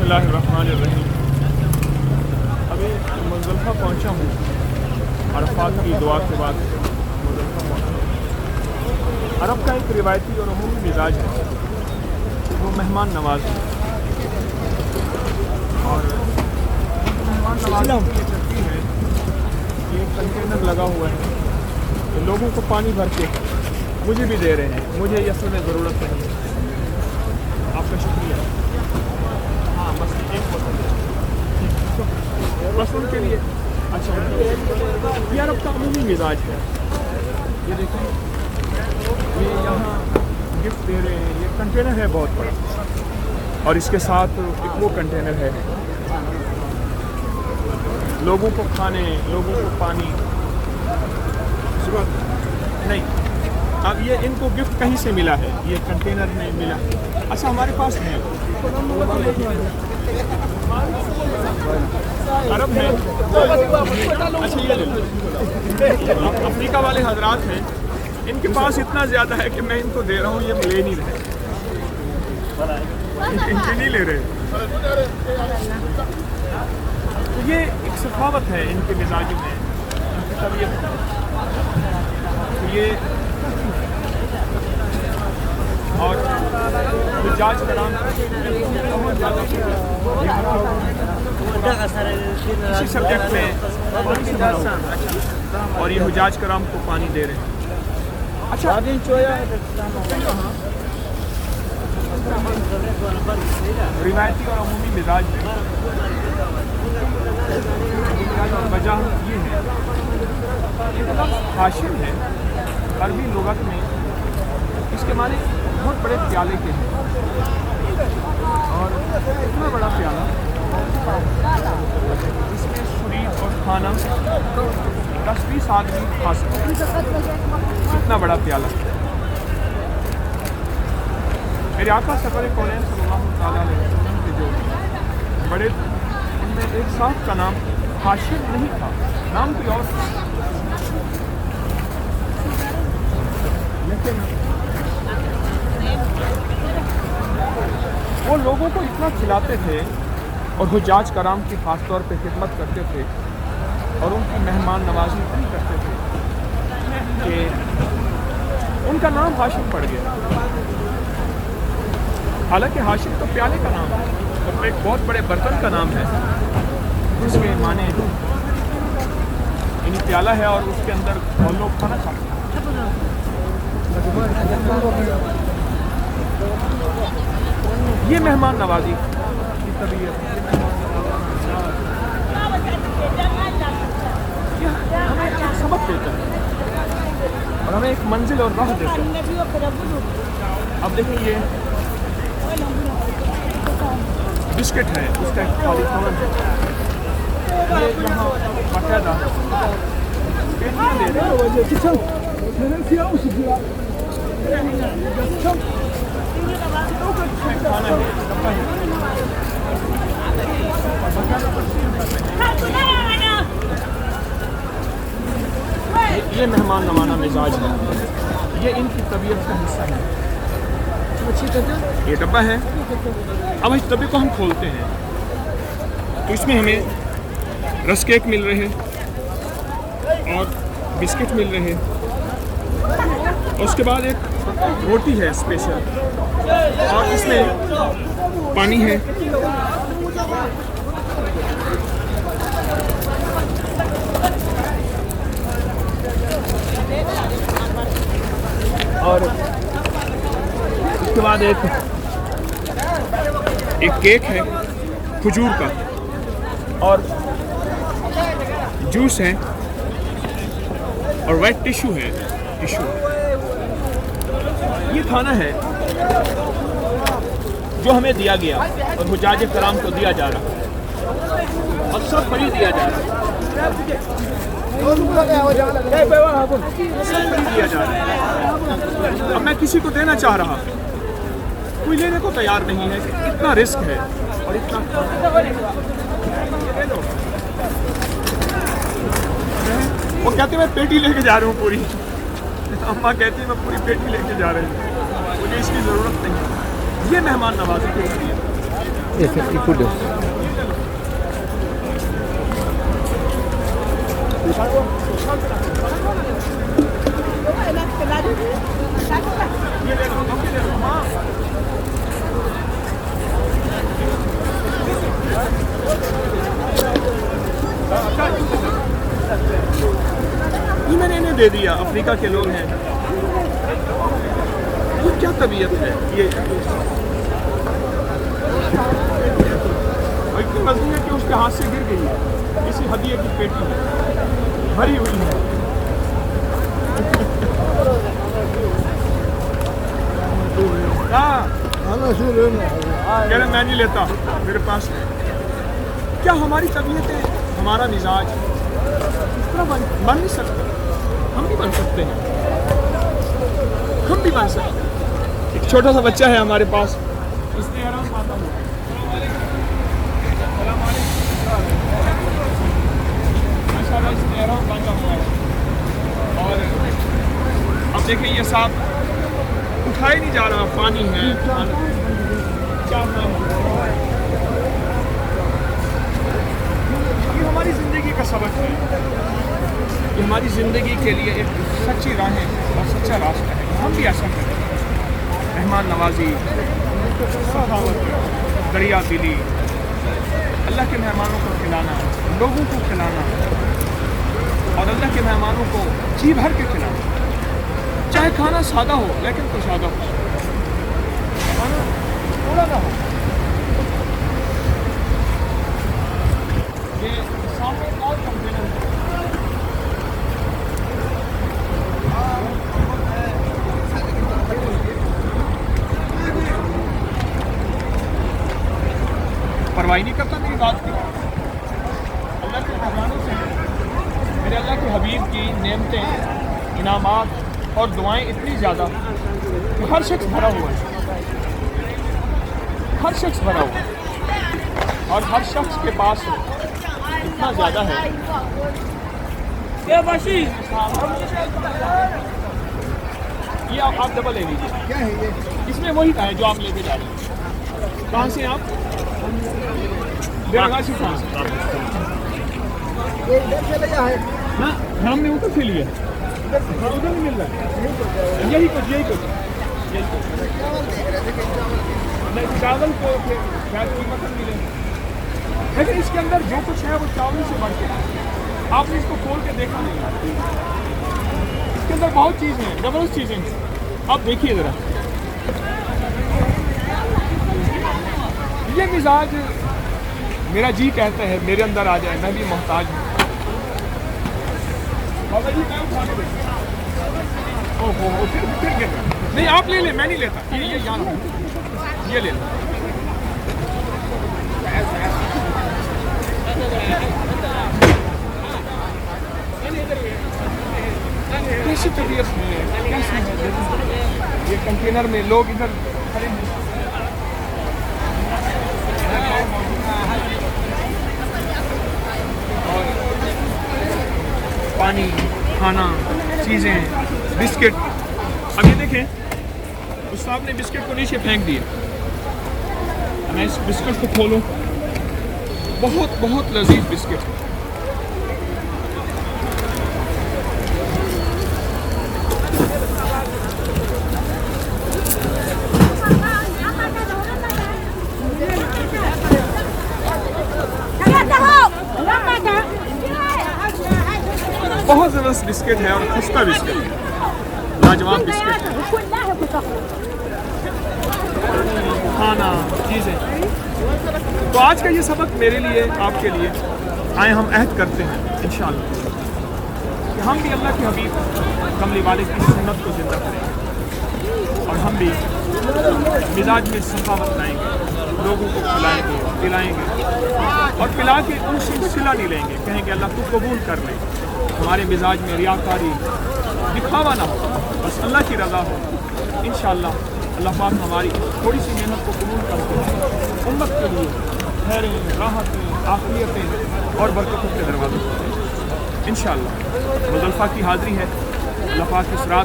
बिस्मिल्लाहिर्रहमानिर्रहीम। अभी मुज़दलिफ़ा पहुँचा हूँ, अरफ़ात की दुआ के बाद मुज़दलिफ़ा पहुँचा। अरब का एक रिवायती और अमूमी मिजाज है, वो मेहमान नवाज़ी और मेहमान नवाज़ी की ये तरकीब है। ये कंटेनर लगा हुआ है तो लोगों को पानी भर के मुझे भी दे रहे हैं। मुझे ये असल में ज़रूरत नहीं है, आपका शुक्रिया। हाँ बस एक बोतल बस उनके लिए। अच्छा ये अरब का अमूमी मिजाज है। ये देखें, ये यहाँ गिफ्ट दे रहे हैं। ये कंटेनर है बहुत बड़ा और इसके साथ एक वो कंटेनर है, लोगों को खाने, लोगों को पानी नहीं। अब ये इनको गिफ्ट कहीं से मिला है, ये कंटेनर में मिला। अच्छा हमारे पास है, अरब है। अच्छा ये ले लो। अफ्रीका वाले हजरात हैं, इनके पास इतना ज़्यादा है कि मैं इनको दे रहा हूँ, ये ले नहीं रहे, इनके नहीं ले रहे। तो ये एक सखावत है इनके मिजाज में, इनकी तबीयत में। तो ये और मिजाज कराम बहुत ज़्यादा इसी सब्जेक्ट में और ये हुजाज कराम को पानी दे रहे हैं। अच्छा रिवायती और अमूमी मिजाज में वजह ये है, ये लफ्ज़ हाशिम है अरबी लुगत में, इसके माने बहुत बड़े प्याले के हैं और इतना बड़ा प्याला इसमें शरीर और खाना 10-20 आदमी खा सकते हैं, इतना बड़ा प्याला। मेरे आका सरवर कौनैन सल्लल्लाहु अलैहि वसल्लम के जो बड़े, उनमें एक साहब का नाम हाशिम नहीं था, नाम कोई और था, लेकिन वो लोगों को इतना खिलाते थे और हुजाज कराम की ख़ास तौर पे खिदमत करते थे और उनकी मेहमान नवाजी इतनी करते थे कि उनका नाम हाशिम पड़ गया। हालांकि हाशिम तो प्याले का नाम है, तो एक बहुत बड़े बर्तन का नाम है जिसके माने यानी प्याला है और उसके अंदर और लोग खाना खाते हैं। ये मेहमान नवाजी की तबीयत, ये हमें एक सबक देता है और हमें एक मंजिल और राह देता है। अब देखिए ये बिस्किट है, उसका एक खाली कवर है, ये यहाँ बाकायदा पेटियाँ दे रहे हैं। खाना है, डब्बा है। ये मेहमान नवाना मिजाज है, ये इनकी तबीयत का हिस्सा है। ये डब्बा है, अब इस डब्बे को हम खोलते हैं तो इसमें हमें रस केक मिल रहे हैं और बिस्किट मिल रहे हैं और उसके बाद एक रोटी है स्पेशल और इसमें पानी है। और उसके बाद एक केक है खजूर का और जूस है और वेट टिश्यू है, टिश्यू। ये खाना है जो हमें दिया गया और हुजाज कराम को दिया जा रहा और सब फ्री दिया जा रहा, सब फ्री दिया जा रहा है। अब मैं किसी को देना चाह रहा, कोई लेने को तैयार नहीं है, इतना रिस्क है और इतना वो कहते मैं पेटी लेके जा रहा हूँ पूरी, अम्मा कहती है मैं पूरी पेटी लेके जा रही हूँ, मुझे इसकी ज़रूरत नहीं है। ये मेहमान नवाजी के लिए y Julio. یہ میں نے انہیں دے دیا. افریقہ کے لوگ ہیں. یہ کیا طبیعت ہے یہ؟ اور اتنی مضبوط ہے کہ اس کے ہاتھ سے گر گئی ہے. اسی ہدیے کی پیٹی ہے بھری ہوئی ہے. میں نہیں لیتا, میرے پاس ہے. کیا ہماری طبیعتیں, ہمارا مزاج اس طرح بن نہیں سکتا؟ ہم بھی بن سکتے ہیں, ہم بھی بن سکتے ہیں. ایک چھوٹا سا بچہ ہے ہمارے پاس, اس نے آرام پاتا ہوا. ماشاءاللہ اس نے آرام پاتا ہوا ہے. اور اب دیکھیں یہ صاحب اٹھایا نہیں جا رہا. پانی ہے, کیا نام ہے, یہ ہماری زندگی کا سبق ہے. یہ ہماری زندگی کے لیے ایک سچی راہیں اور سچا راستہ ہے. ہم بھی ایسا کریں. مہمان نوازی, سخاوت, دریا دلی, اللہ کے مہمانوں کو کھلانا, لوگوں کو کھلانا, اور اللہ کے مہمانوں کو جی بھر کے کھلانا. چاہے کھانا سادہ ہو لیکن تو سادہ ہو, کھانا تھوڑا نہ ہو. یہ سامنے اور کنٹینر ہے. پرواہی نہیں کرتا میری بات کی. اللہ کے مہمانوں سے میرے اللہ کے حبیب کی نعمتیں, انعامات اور دعائیں اتنی زیادہ کہ ہر شخص بھرا ہوا ہے. ہر شخص بھرا ہوا ہے اور ہر شخص کے پاس اتنا زیادہ ہے. یہ آپ ڈبل لے لیجیے. کیا ہے یہ؟ اس میں وہی کا ہے جو آپ لے کے جا رہے ہیں. کہاں سے آپ؟ بیرغاشی کہاں سے؟ ہاں, ہم نے ادھر سے لیا. ادھر نہیں مل رہا ہے. یہی کچھ چاول کو شاید قیمت ملے, لیکن اس کے اندر جو کچھ ہے وہ چاول سے بڑھ کے ہے. آپ نے اس کو کھول کے دیکھا نہیں. اس کے اندر بہت چیزیں ہیں, زبردست چیزیں ہیں. آپ دیکھیے ذرا. یہ مزاج میرا جی کہتا ہے میرے اندر آ جائے, میں بھی محتاج ہوں. بابا جی میں اٹھا کے دیکھتا. پھر نہیں, آپ لے لیں, میں نہیں لیتا. یہ یہاں یہ لے لیں. کیسی طبیعت ہے, کیسی ہے یہ کنٹینر میں لوگ ادھر کھڑے ہیں. پانی, کھانا, چیزیں, بسکٹ. اب یہ دیکھیں, اس صاحب نے بسکٹ کو نیچے پھینک دیا. میں اس بسکٹ کو کھولوں, بہت بہت لذیذ بسکٹ. بہت زبردست بسکٹ ہے اور خستہ بسکٹ ہے, لاجواب بسکٹ ہے. کھانا, چیزیں. تو آج کا یہ سبق میرے لیے, آپ کے لیے. آئے ہم عہد کرتے ہیں انشاءاللہ کہ ہم بھی اللہ کے حبیب کملی والے کی سنت کو زندہ کریں گے, اور ہم بھی مزاج میں سخاوت لائیں گے, لوگوں کو کھلائیں گے, پلائیں گے, اور پلا کے ان سے صلہ نہیں لیں گے. کہیں گے اللہ تو قبول کر لیں. ہمارے مزاج میں ریاکاری, دکھاوا نہ ہو, بس اللہ کی رضا ہو. انشاءاللہ اللہ پاک ہماری تھوڑی سی محنت کو قبول کرتے ہیں. امت کے لیے خیریں, راحتیں, عافیتیں اور برکتوں کے دروازے کھولیں انشاءاللہ. مزدلفہ کی حاضری ہے. اللہ پاک اس رات